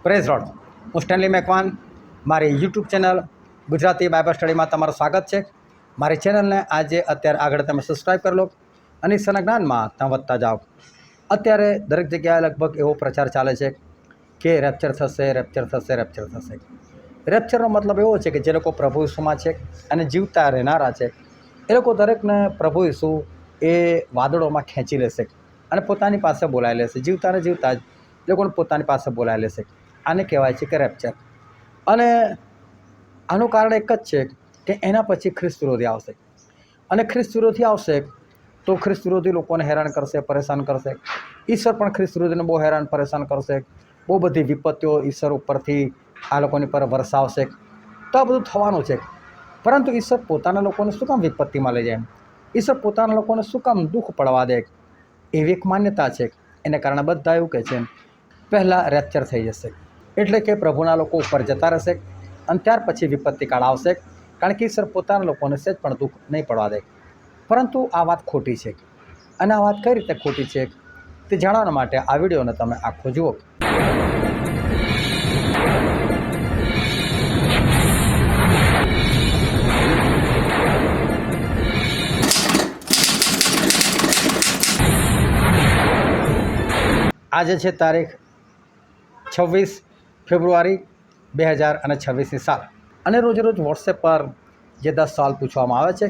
Praise road, હું Stanley Macwan, મારી YouTube channel Gujarati Bible સ્ટડીમાં તમારું સ્વાગત છે. મારી ચેનલને આજે અત્યારે આગળ તમે સબસ્ક્રાઈબ કરી લો અને ઈશ્વરના જ્ઞાનમાં તમે વધતા જાઓ. અત્યારે દરેક જગ્યાએ લગભગ એવો પ્રચાર ચાલે છે કે રેપ્ચર થશે, રેપ્ચર થશે, રેપ્ચર થશે. રેપ્ચરનો મતલબ એવો છે કે જે લોકો પ્રભુ ઈસુમાં છે અને જીવતા રહેનારા છે, એ લોકો દરેકને પ્રભુ ઈસુ એ વાદળોમાં ખેંચી લેશે અને પોતાની પાસે બોલાવી લેશે. જીવતા જ લોકોને પોતાની પાસે બોલાવી લેશે. આને કહેવાય છે કે રેપ્ચર. અને આનું કારણ એક જ છે કે એના પછી ખ્રિસ્ત વિરોધી આવશે. અને ખ્રિસ્ત વિરોધી આવશે તો ખ્રિસ્ત વિરોધી લોકોને હેરાન કરશે, પરેશાન કરશે. ઈશ્વર પણ ખ્રિસ્ત વિરોધીને બહુ હેરાન પરેશાન કરશે. બહુ બધી વિપત્તિઓ ઈશ્વર ઉપરથી આ લોકોની પર વરસાવશે. તો આ બધું થવાનું છે. પરંતુ ઈશ્વર પોતાના લોકોને શું કામ વિપત્તિમાં લઈ જાય? ઈશ્વર પોતાના લોકોને શું કામ દુઃખ પડવા દે? એવી એક માન્યતા છે. એને કારણે બધા એવું કહે છે પહેલાં રેપ્ચર થઈ જશે, એટલે કે પ્રભુના લોકો ઉપર જતા રહેશે અને ત્યાર પછી વિપત્તિ કાળ આવશે. કારણ કે ઈશ્વર પોતાના લોકોને સહેજ પણ દુઃખ નહીં પડવા દે. પરંતુ આ વાત ખોટી છે. અને આ વાત કઈ રીતે ખોટી છે તે જાણવા માટે આ વિડીયોને તમે આખો જુઓ. આજે છે તારીખ 26 ફેબ્રુઆરી 2026ની સાલ, અને રોજ વોટ્સએપ પર જે 10 સવાલ પૂછવામાં આવે છે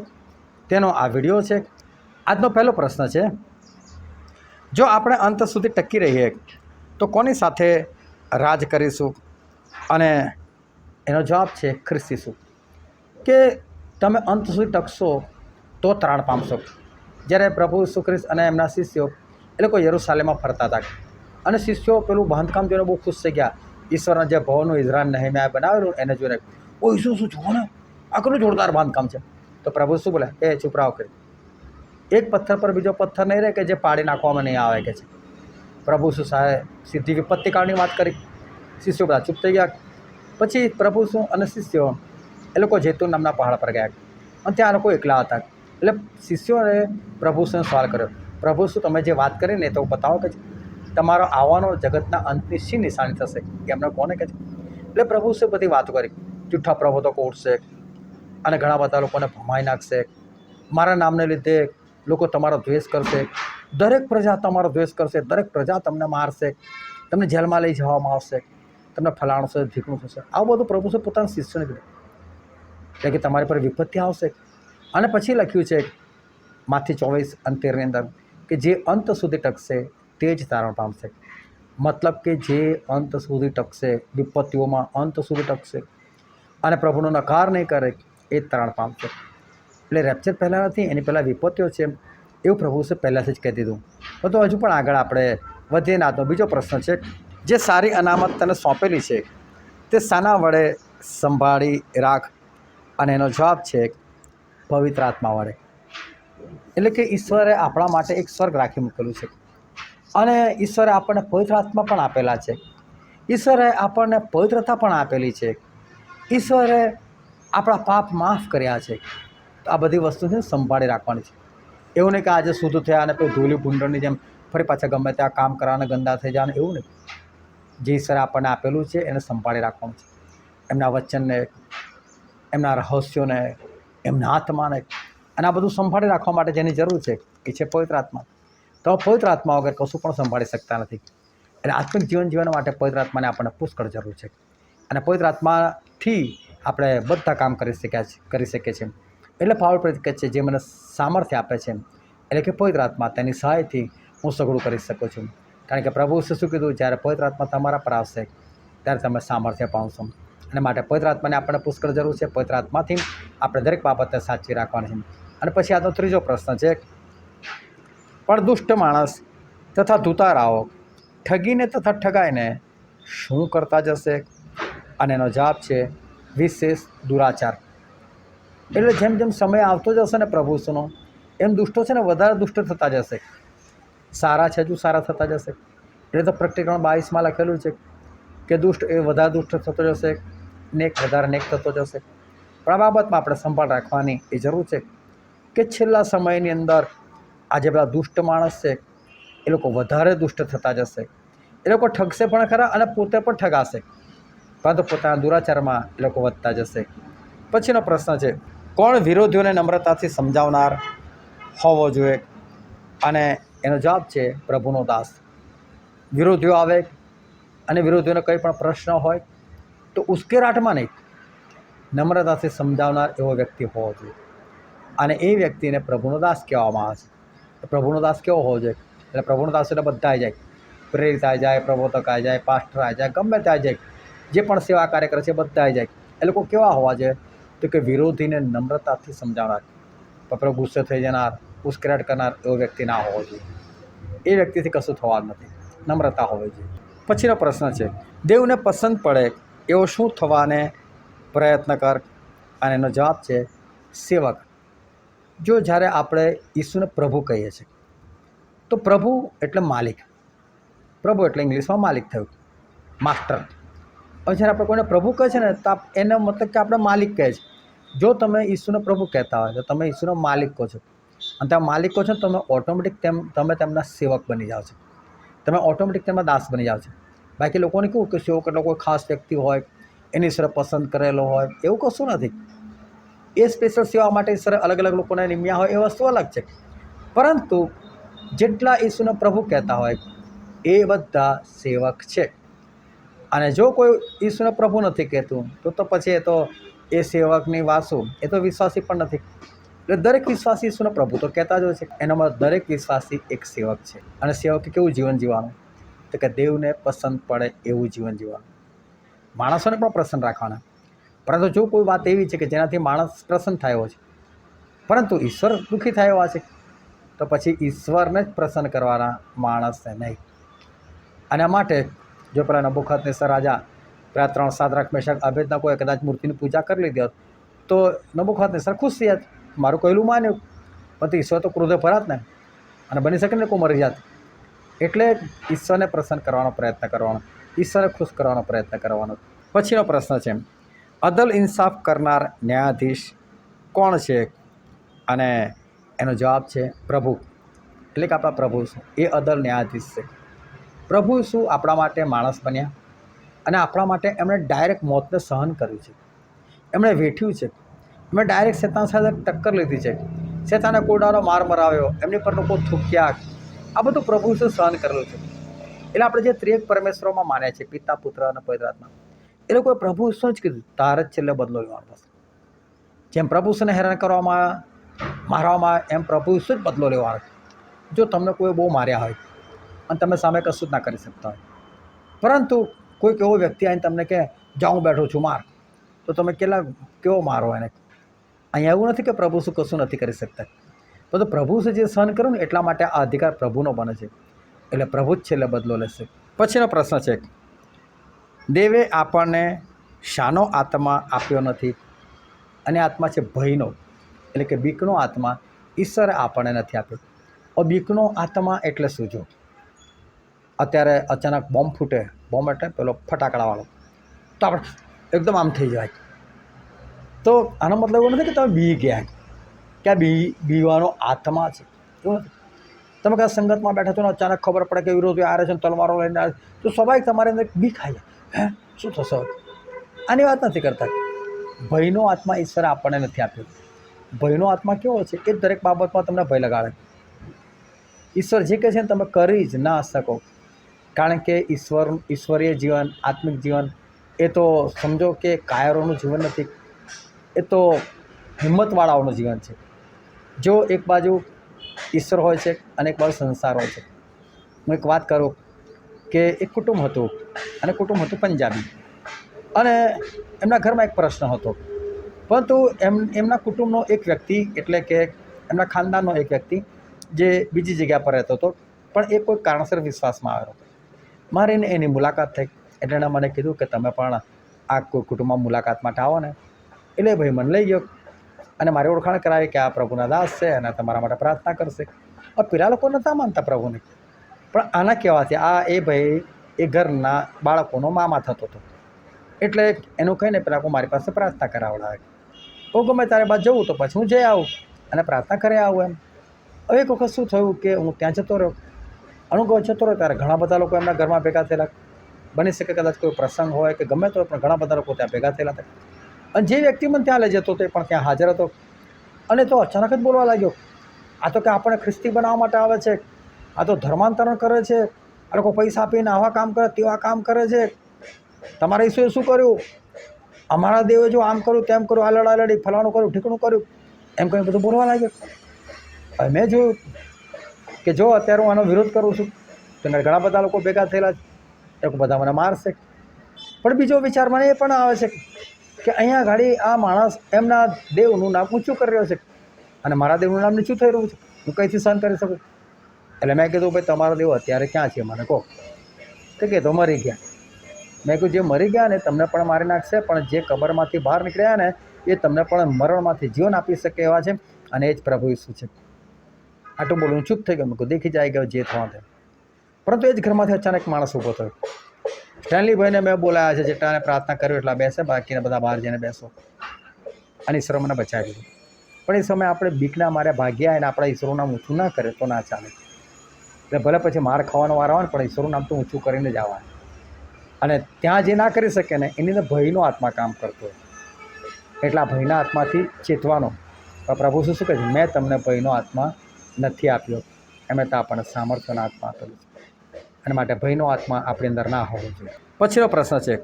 તેનો આ વિડીયો છે. આજનો પહેલો પ્રશ્ન છે, જો આપણે અંત સુધી ટકી રહીએ તો કોની સાથે રાજ કરીશું? અને એનો જવાબ છે ખ્રિસ્ત ઈસુ. કે તમે અંત સુધી ટકશો તો ત્રાણ પામશો. જ્યારે પ્રભુ ઈસુ ખ્રિસ્ત અને એમના શિષ્યો એ લોકો યરુશાલેમમાં ફરતા હતા અને શિષ્યો પેલું બાંધકામ જોઈને બહુ ખુશ થઈ ગયા. ઈશ્વરના જે ભવનનું ઇઝરાયલ નહેમ્યાએ બનાવેલું એને જોઈને, ઓ ઈસુ શું જુઓ ને, આ કેટલું જોરદાર બાંધકામ છે. તો પ્રભુ શું બોલે, એ ચૂપ રહો કે એક પથ્થર પર બીજો પથ્થર નહીં રહે કે જે પાડી નાખવામાં નહીં આવે કે છે. પ્રભુ શું સાહેબ સીધી વિપત્તિ કાળની વાત કરી. શિષ્યો બધા ચૂપ થઈ ગયા. પછી પ્રભુ શું અને શિષ્યો એ લોકો જૈતુન નામના પહાડ પર ગયા અને ત્યાં લોકો એકલા હતા. એટલે શિષ્યોએ પ્રભુ શું સવાલ કર્યો, પ્રભુ શું તમે જે વાત કરી ને તો બતાવો કે તમારો આવવાનો જગતના અંતની શી નિશાની થશે? એમને કોને કહે છે? એટલે પ્રભુ શું બધી વાતો કરી. જૂઠા પ્રબોધકો ઉઠશે અને ઘણા બધા લોકોને ભમાઈ નાખશે. મારા નામને લીધે લોકો તમારો દ્વેષ કરશે. દરેક પ્રજા તમારો દ્વેષ કરશે. દરેક પ્રજા તમને મારશે. તમને જેલમાં લઈ જવામાં આવશે. તમને ફલાણું થશે, ઢીકણું થશે. આવું બધું પ્રભુ શું પોતાના શિષ્યોને કીધું. એટલે કે તમારી પર વિપત્તિ આવશે. અને પછી લખ્યું છે માથી 24:13 અંદર કે જે અંત સુધી ટકશે તે જ તારણ પામશે. મતલબ કે જે અંત સુધી ટકશે, વિપત્તિઓમાં અંત સુધી ટકશે અને પ્રભુનો નકાર નહીં કરે એ જ તારણ પામશે. એટલે રેપ્ચર પહેલાં નથી, એની પહેલાં વિપત્તિઓ છે એવું પ્રભુએ પહેલાંથી જ કહી દીધું. તો હજુ પણ આગળ આપણે વધીએ ના. તો બીજો પ્રશ્ન છે, જે સારી અનામત તને સોંપેલી છે તે શાના વડે સંભાળી રાખ? અને એનો જવાબ છે પવિત્ર આત્મા વડે. એટલે કે ઈશ્વરે આપણા માટે એક સ્વર્ગ રાખી મૂકેલું છે અને ઈશ્વરે આપણને પવિત્ર આત્મા પણ આપેલા છે. ઈશ્વરે આપણને પવિત્રતા પણ આપેલી છે. ઈશ્વરે આપણા પાપ માફ કર્યા છે. તો આ બધી વસ્તુને સંભાળી રાખવાની છે. એવું નહીં કે આજે શુદ્ધ થયા અને પછી ધૂલી ભૂંડરની જેમ ફરી પાછા ગમે ત્યાં કામ કરવાના ગંદા થઈ જવાના, એવું નહીં. જે ઈશ્વરે આપણને આપેલું છે એને સંભાળી રાખવાનું છે. એમના વચનને, એમના રહસ્યોને, એમના આત્માને, અને આ બધું સંભાળી રાખવા માટે જેની જરૂર છે એ છે પવિત્ર આત્મા. તો પવિત્ર આત્મા વગર કશું પણ સંભાળી શકતા નથી. એટલે આત્મિક જીવન જીવવા માટે પવિત્ર આત્માને આપણને પુષ્કળ જરૂર છે. અને પવિત્ર આત્માથી આપણે બધા કામ કરી શકીએ છીએ. એટલે પાવલ પ્રેરિત કહે છે, જે મને સામર્થ્ય આપે છે, એટલે કે પવિત્ર આત્મા, તેની સહાયથી હું સઘળું કરી શકું છું. કારણ કે પ્રભુ શું કીધું, જ્યારે પવિત્ર આત્મા તમારા પર આવશે ત્યારે તમે સામર્થ્ય પામશો. અને માટે પવિત્ર આત્માને આપણને પુષ્કળ જરૂર છે. પવિત્ર આત્માથી આપણે દરેક બાબતને સાચવી રાખવાની છે. અને પછી આજનો ત્રીજો પ્રશ્ન છે, પણ દુષ્ટ માણસ તથા ધૂતારાઓ ઠગીને તથા ઠગાઈને શું કરતા જશે? અને એનો જવાબ છે વિશેષ દુરાચાર. એટલે જેમ જેમ સમય આવતો જશે ને પ્રભુનો, એમ દુષ્ટો છે ને વધારે દુષ્ટ થતા જશે. સારા છે હજુ સારા થતા જશે. એટલે તો પ્રકટીકરણ 22 લખેલું છે કે દુષ્ટ એ વધારે દુષ્ટ થતો જશે, નેક વધારે નેક થતો જશે. પણ આ બાબતમાં આપણે સંભાળ રાખવાની એ જરૂર છે કે છેલ્લા સમયની અંદર આ જે બધા દુષ્ટ માણસ છે એ લોકો વધારે દુષ્ટ થતા જશે. એ લોકો ઠગશે પણ ખરા અને પોતે પણ ઠગાશે, પરંતુ પોતાના દુરાચારમાં એ લોકો વધતા જશે. પછીનો પ્રશ્ન છે, કોણ વિરોધીઓને નમ્રતાથી સમજાવનાર હોવો જોઈએ? અને એનો જવાબ છે પ્રભુનો દાસ. વિરોધીઓ આવે અને વિરોધીઓને કંઈ પણ પ્રશ્ન હોય તો ઉશ્કેરાટમાં નહીં, નમ્રતાથી સમજાવનાર એવો વ્યક્તિ હોવો જોઈએ. અને એ વ્યક્તિને પ્રભુનો દાસ કહેવામાં આવે છે. પ્રભુનો દાસ કેવો હોવો જોઈએ? એટલે પ્રભુનો દાસ એટલે બધા આવી જાય, પ્રેરિત આવી જાય, પ્રબોધક આવી જાય, પાસ્ટર આવી જાય, ગમે તે આવી જાય, જે પણ સેવા કાર્ય કરે છે બધા આવી જાય. એ લોકો કેવા હોવા જોઈએ? તો કે વિરોધીને નમ્રતાથી સમજાવનાર, પર ગુસ્સે થઈ જનાર, ઉશ્કેરાટ કરનાર એવો વ્યક્તિ ના હોવો જોઈએ. એ વ્યક્તિથી કશું થવાનું નથી, નમ્રતા હોવી જોઈએ. પછીનો પ્રશ્ન છે, દેવને પસંદ પડે એવો શું થવાને પ્રયત્ન કર? અને એનો જવાબ છે સેવક. જો જ્યારે આપણે ઈસુને પ્રભુ કહીએ છીએ તો પ્રભુ એટલે માલિક. પ્રભુ એટલે ઇંગ્લિશમાં માલિક થયું, માસ્ટર. હવે જ્યારે આપણે કોઈને પ્રભુ કહે છે ને તો એનો મતલબ કે આપણે માલિક કહે છે. જો તમે ઈસુને પ્રભુ કહેતા હોય તો તમે ઈસુનો માલિક કહો છો, અને તમે માલિક કહો છો ને તમે ઓટોમેટિક તમે તેમના સેવક બની જાઓ છો, તમે ઓટોમેટિક તેમના દાસ બની જાઓ છો. બાકી લોકોને કેવું કે સેવક એટલે કોઈ ખાસ વ્યક્તિ હોય, એની ઈશ્વરે પસંદ કરેલો હોય, એવું કશું નથી. એ સ્પેશિયલ સેવા માટે ઈશ્વરે અલગ અલગ લોકોને નિમ્યા હોય એ વસ્તુ અલગ છે. પરંતુ જેટલા ઈસુને પ્રભુ કહેતા હોય એ બધા સેવક છે. અને જો કોઈ ઈસુને પ્રભુ નથી કહેતું તો પછી એ સેવકની વાસુ, એ તો વિશ્વાસી પણ નથી. એટલે દરેક વિશ્વાસી ઈસુને પ્રભુ તો કહેતા જ હોય છે. એનો મતલબ દરેક વિશ્વાસી એક સેવક છે. અને સેવકે કેવું જીવન જીવવાનું? તો કે દેવને પસંદ પડે એવું જીવન જીવવાનું. માણસોને પણ પ્રસન્ન રાખવાના, પરંતુ જો કોઈ વાત એવી છે કે જેનાથી માણસ પ્રસન્ન થયો છે પરંતુ ઈશ્વર દુઃખી થયો છે તો પછી ઈશ્વરને જ પ્રસન્ન કરવાના, માણસને નહીં. અને માટે જો પેલા નબુકદનેસર રાજા પેલા 3 શાદ્રાક મેશક અબેદનગોએ કદાચ મૂર્તિની પૂજા કરી લીધી હોત તો નબુકદનેસર ખુશ થયા, મારું કહેલું માન્યું. પરંતુ ઈશ્વર તો ક્રોધે ભરાત ને, અને બની શકે ને કોઈ મરી જાત. એટલે ઈશ્વરને પ્રસન્ન કરવાનો પ્રયત્ન કરવાનો, ઈશ્વરને ખુશ કરવાનો પ્રયત્ન કરવાનો. પછીનો પ્રશ્ન છે, અદલ ઇન્સાફ કરનાર ન્યાયાધીશ કોણ છે? અને એનો જવાબ છે પ્રભુ. એટલે કે આપણા પ્રભુ શું એ અદલ ન્યાયાધીશ છે. પ્રભુ શું આપણા માટે માણસ બન્યા અને આપણા માટે એમણે ડાયરેક્ટ મોતને સહન કર્યું છે, એમણે વેઠ્યું છે. એમણે ડાયરેક્ટ શેતાન સાથે ટક્કર લીધી છે, શેતાને કોડાનો માર મરાવ્યો, એમની પર લોકો થૂક્યા. આ બધું પ્રભુ શું સહન કરેલું છે. એટલે આપણે જે ત્રિએક પરમેશ્વરોમાં માન્યા છે, પિતા, પુત્ર અને પવિત્ર આત્મા, એ લોકોએ પ્રભુ શું જ કીધું? તારે જ છેલ્લે બદલો લેવાનો બસ. જેમ પ્રભુ શુંને હેરાન કરવામાં મારવામાં એમ પ્રભુ શું જ બદલો લેવાનો. જો તમને કોઈ બહુ માર્યા હોય અને તમે સામે કશું જ ના કરી શકતા હોય, પરંતુ કોઈક એવો વ્યક્તિ આવીને તમને કહે જા હું બેઠો છું માર, તો તમે કેવો મારો એને? અહીંયા એવું નથી કે પ્રભુ શું કશું નથી કરી શકતા, તો પ્રભુ શું જે સહન કર્યું ને એટલા માટે આ અધિકાર પ્રભુનો બને છે. એટલે પ્રભુ જ છેલ્લે બદલો લેશે. પછીનો પ્રશ્ન છે, દેવે આપણને શાનો આત્મા આપ્યો નથી? અને આત્મા છે ભયનો, એટલે કે બીકનો આત્મા ઈશ્વરે આપણને નથી આપ્યો. બીકનો આત્મા એટલે શું? જો અત્યારે અચાનક બોમ્બ ફૂટે, બોમ્બ એટલે પેલો ફટાકડાવાળો, તો આપણે એકદમ આમ થઈ જાય. તો આનો મતલબ એવો નથી કે તમે બી ગયા, કે આ બીવાનો આત્મા છે, એવું નથી. તમે કયા સંગતમાં બેઠા છો ને અચાનક ખબર પડે કે વિરોધી આવે છે, તલવારો લઈને આવે તો સ્વાભાવિક તમારી અંદર બીક આવી જાય. શું થશે? આની વાત નથી કરતા. ભયનો આત્મા ઈશ્વરે આપણને નથી આપ્યો. ભયનો આત્મા કેવો છે? એ દરેક બાબતમાં તમને ભય લગાડે. ઈશ્વર જે કહે છે ને તમે કરી જ ના શકો, કારણ કે ઈશ્વરીય જીવન, આત્મિક જીવન એ તો સમજો કે કાયરોનું જીવન નથી, એ તો હિંમતવાળાઓનું જીવન છે. જો એક બાજુ ઈશ્વર હોય છે અને એક બાજુ સંસાર હોય છે. હું એક વાત કરું કે એક કુટુંબ હતું, અને કુટુંબ હતું પંજાબી, અને એમના ઘરમાં એક પ્રશ્ન હતો. પરંતુ એમના કુટુંબનો એક વ્યક્તિ, એટલે કે એમના ખાનદાનનો એક વ્યક્તિ જે બીજી જગ્યા પર રહેતો હતો, પણ એ કોઈ કારણસર વિશ્વાસમાં આવેલો હતો. મારે એની મુલાકાત થઈ, એટલે એણે મને કીધું કે તમે પણ આ કોઈ કુટુંબમાં મુલાકાત માટે આવો ને. એટલે ભાઈ મને લઈ ગયો અને મારી ઓળખાણ કરાવી કે આ પ્રભુના દાસ છે અને તમારા માટે પ્રાર્થના કરશે. પેલા લોકો નહોતા માનતા પ્રભુને, પણ આના કહેવાથી એ ભાઈ એ ઘરના બાળકોનો મામા થતો હતો. એટલે એનું કહીને પેલા લોકો મારી પાસે પ્રાર્થના કરાવડાવે. હું ગમે ત્યારે બાદ જવું તો પછી હું જઈ આવું અને પ્રાર્થના કરી આવું એમ. હવે એક વખત શું થયું કે હું ત્યાં જતો રહ્યો, અનુભવ જતો રહે ત્યારે ઘણા બધા લોકો એમના ઘરમાં ભેગા થયેલા. બની શકે કદાચ કોઈ પ્રસંગ હોય કે ગમે તો પણ ઘણા બધા લોકો ત્યાં ભેગા થયેલા હતા. અને જે વ્યક્તિ મને ત્યાં લઈ જતો હતો એ પણ ત્યાં હાજર હતો. અને તો અચાનક જ બોલવા લાગ્યો, આ તો કે આપણે ખ્રિસ્તી બનાવવા માટે આવે છે, આ તો ધર્માંતરણ કરે છે, આ લોકો પૈસા આપીને આવા કામ કરે તેવા કામ કરે છે, તમારા ઈશ્વરે શું કર્યું, અમારા દેવે જો આમ કર્યું તેમ કર્યું, આ લડાઈ ફલાણું કર્યું ઠીકણું કર્યું, એમ કંઈ બધું બોલવા લાગ્યો. હવે મેં જોયું કે જો અત્યારે હું આનો વિરોધ કરું છું તો ઘણા બધા લોકો ભેગા થયેલા છે, એ બધા મને મારશે. પણ બીજો વિચાર મને એ પણ આવે છે કે અહીંયા ઘડી આ માણસ એમના દેવનું નામ ઊંચું કરી રહ્યો છે અને મારા દેવનું નામ નીચું થઈ રહ્યું છે, હું કંઈથી સહન કરી શકું? એટલે મેં કીધું ભાઈ તમારો દેવ અત્યારે ક્યાં છે મને કહો. કે તો મરી ગયા. મેં કહ્યું જે મરી ગયા ને તમને પણ મારી નાખશે, પણ જે કબરમાંથી બહાર નીકળ્યા ને એ તમને પણ મરણમાંથી જીવન આપી શકે એવા છે, અને એ જ પ્રભુ ઈસુ છે. આટલું બોલું ચૂપ થઈ ગયો. મેં કહું દેખી જાય ગયો જે થવા થાય. પરંતુ એ જ ઘરમાંથી અચાનક માણસ ઊભો થયો. સ્ટેનલીભાઈને મેં બોલાયા છે, જેટલાને પ્રાર્થના કર્યો એટલા બેસે, બાકીને બધા બહાર જઈને બેસો. અને ઈશ્વર મને બચાવી દીધું. પણ એ સમયે આપણે બીકના મારે ભાગ્યા અને આપણા ઈશ્વરનું નામ ઊંચું ના કરે તો ના ચાલે. એટલે ભલે પછી માર ખાવાનો વાર આવે ને, પણ ઈશ્વરનું નામ તો ઊંચું કરીને જ આવવાનું. અને ત્યાં જે ના કરી શકે ને એની અંદર ભયનો આત્મા કામ કરતો હોય. એટલા ભયના આત્માથી ચેતવાનો. પ્રભુ શું કહે છે? મેં તમને ભયનો આત્મા નથી આપ્યો, એમ તો આપણને સામર્થ્યનો આત્મા આપેલો છે. અને માટે ભયનો આત્મા આપણી અંદર ના હોવો જોઈએ. પછીનો પ્રશ્ન છે,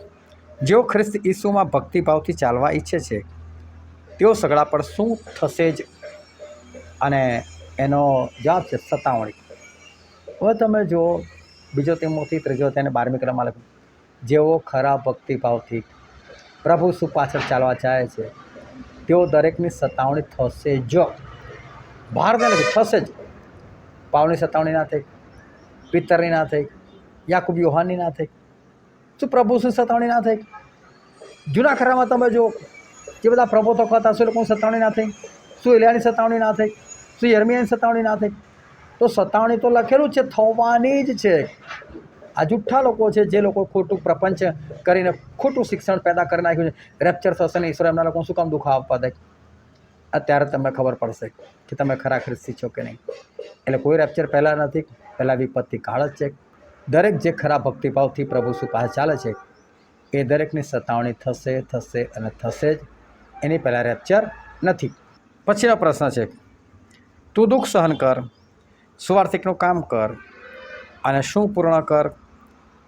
જેઓ ખ્રિસ્ત ઈસુમાં ભક્તિભાવથી ચાલવા ઈચ્છે છે તેઓ સગડા પર શું થશે જ? અને એનો જવાબ છે સતાવણી. હવે તમે જો બીજો તિમોથી 3:12 કલમમાં લખ્યું, જેઓ ખરા ભક્તિભાવથી પ્રભુ ઈસુ પાછળ ચાલવા ચાહે છે તેઓ દરેકની સતાવણી થશે જ. બહાર ના લખ્યું થશે જ. પાવલની સતાવણી ના થઈ, પિત્તરની ના થઈ, યાકૂબ યોહાનની ના થઈ, શું પ્રભુ શું સતાવણી ના થઈ? જૂના ખરામાં તમે જો જે બધા પ્રભુતો હતા શું લોકોની સતાવણી ના થઈ? શું એલિયાની સતાવણી ના થઈ? શું યર્મિયાની સતાવણી ના થઈ? તો સતાવણી તો લખેલું છે, થવાની જ છે. આ જુઠ્ઠા લોકો છે જે લોકો ખોટું પ્રપંચ કરીને ખોટું શિક્ષણ પેદા કરી નાખ્યું છે. રેપ્ચર થશે ને ઈશ્વર એમના લોકોને શું કામ દુઃખ આપવા દે? અત્યારે તમને ખબર પડશે કે તમે ખરા ખ્રિસ્તી છો કે નહીં. એટલે કોઈ રેપ્ચર પહેલાં નથી, પહેલાં વિપત્તિ કાળ જ છે. દરેક જે ખરા ભક્તિભાવથી પ્રભુ શું પાસે ચાલે છે એ દરેકની સતાવણી થશે અને થશે જ. એની પહેલાં રેપ્ચર નથી. પછીનો પ્રશ્ન છે, તું દુઃખ સહન કર, સુવાર્થિકનું કામ કર અને શું પૂર્ણ કર?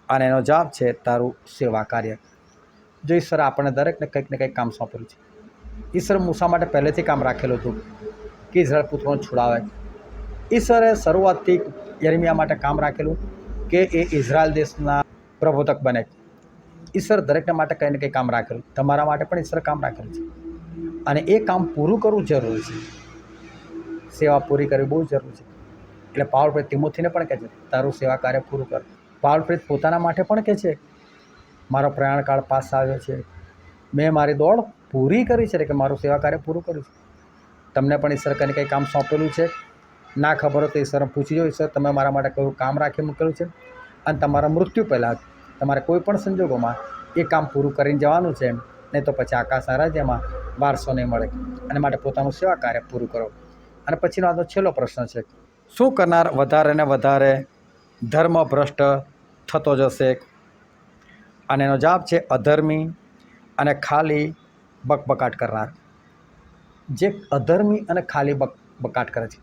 અને એનો જવાબ છે તારું સેવા કાર્ય. જો ઈશ્વરે આપણને દરેકને કંઈક ને કંઈક કામ સોંપેલું છે. ઈશ્વરે મૂસા માટે પહેલેથી કામ રાખેલું હતું કે ઇઝરાયલ પુત્રોને છોડાવે. ઈશ્વરે શરૂઆતથી યર્મિયા માટે કામ રાખેલું કે એ ઇઝરાયલ દેશના પ્રબોધક બને. ઈશ્વર દરેકને માટે કંઈ ને કંઈ કામ રાખેલું. તમારા માટે પણ ઈશ્વરે કામ રાખેલું છે અને એ કામ પૂરું કરવું જરૂરી છે. સેવા પૂરી કરવી બહુ જરૂરી છે. એટલે પાવલ પ્રેરિત તિમોથીને પણ કહે છે તારું સેવા કાર્ય પૂરું કર. પાવલ પ્રેરિત પોતાના માટે પણ કહે છે મારો પ્રયાણકાળ પાસ આવ્યો છે, મેં મારી દોડ પૂરી કરી છે, કે મારું સેવા કાર્ય પૂરું કર્યું છે. તમને પણ ઈશ્વર કંઈ કંઈ કામ સોંપેલું છે. ના ખબર હોય તો ઈશ્વરને પૂછી જો, ઈશ્વર તમે મારા માટે કયું કામ રાખી મૂકેલું છે? અને તમારા મૃત્યુ પહેલાં તમારે કોઈ પણ સંજોગોમાં એ કામ પૂરું કરીને જવાનું છે, નહીં તો પછી આકાશના રાજ્યમાં વારસો નહીં મળે. અને માટે પોતાનું સેવા કાર્ય પૂરું કરો. અને પછીનો આજનો છેલ્લો પ્રશ્ન છે, શું કરનાર વધારે ને વધારે ધર્મભ્રષ્ટ થતો જશે? અને એનો જવાબ છે અધર્મી અને ખાલી બકબકાટ કરનાર. જે અધર્મી અને ખાલી બકબકાટ કરે છે.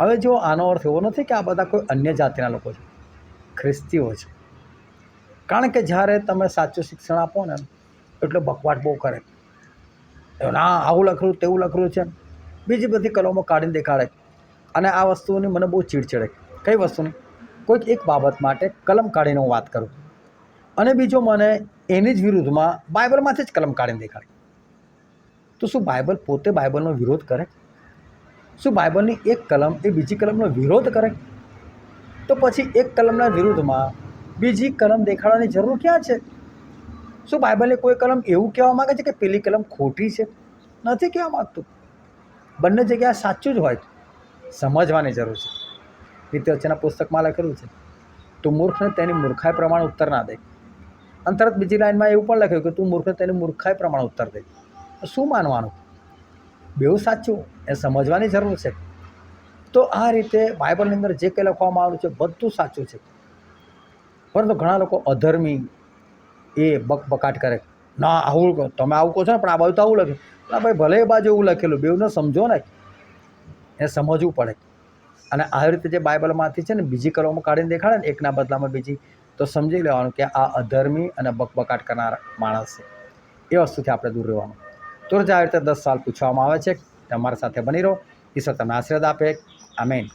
હવે જો આનો અર્થ એવો નથી કે આ બધા કોઈ અન્ય જાતિના લોકો છે, ખ્રિસ્તીઓ છે. કારણ કે જ્યારે તમે સાચું શિક્ષણ આપો ને એટલે બકવાટ બહુ કરે. ના આવું લખેલું તેવું લખેલું છે, બીજી બધી કલમો કાઢીને દેખાડે. અને આ વસ્તુની મને બહુ ચીડ ચડે. કઈ વસ્તુની? કોઈક એક બાબત માટે કલમ કાઢીને હું વાત કરું અને બીજો મને એની જ વિરુદ્ધમાં બાઇબલમાંથી જ કલમ કાઢીને દેખાડે. તો શું બાઇબલ પોતે બાઇબલનો વિરોધ કરે? શું બાઇબલની એક કલમ એ બીજી કલમનો વિરોધ કરે? તો પછી એક કલમના વિરુદ્ધમાં બીજી કલમ દેખાડવાની જરૂર ક્યાં છે? શું બાઇબલની કોઈ કલમ એવું કહેવા માગે છે કે પેલી કલમ ખોટી છે? નથી કહેવા માગતું. બંને જગ્યાએ સાચું જ હોય, સમજવાની જરૂર છે. નીતિવચનના પુસ્તકમાં લખેલું છે, તું મૂર્ખને તેની મૂર્ખાઈ પ્રમાણે ઉત્તર ના દે. અને તરત બીજી લાઈનમાં એવું પણ લખ્યું કે તું મૂર્ખને તેની મૂર્ખાઈ પ્રમાણે ઉત્તર દે. શું માનવાનું? બેઉ સાચું એ સમજવાની જરૂર છે. તો આ રીતે બાઇબલની અંદર જે કંઈ લખવામાં આવ્યું છે બધું સાચું છે, પરંતુ ઘણા લોકો અધર્મી એ બકબકાટ કરે, ના આવું તમે આવું કહો છો ને પણ આ બાજુ તો આવું લખ્યું. ના ભાઈ, ભલે એ બાજુ એવું લખેલું, બેઉને સમજો ને, એ સમજવું પડે. અને આવી રીતે જે બાઇબલમાંથી છે ને બીજી કલમો કાઢીને દેખાડે ને એકના બદલામાં બીજી, તો સમજી લેવાનું કે આ અધર્મી અને બકબકાટ કરનાર માણસ છે. એ વસ્તુથી આપણે દૂર રહેવાનું. તો જ આવી રીતે 10 સવાલ પૂછવામાં આવે છે. તમારી સાથે બની રહો. ઈશ્વર તમને આશીર્વાદ આપે. આમેન.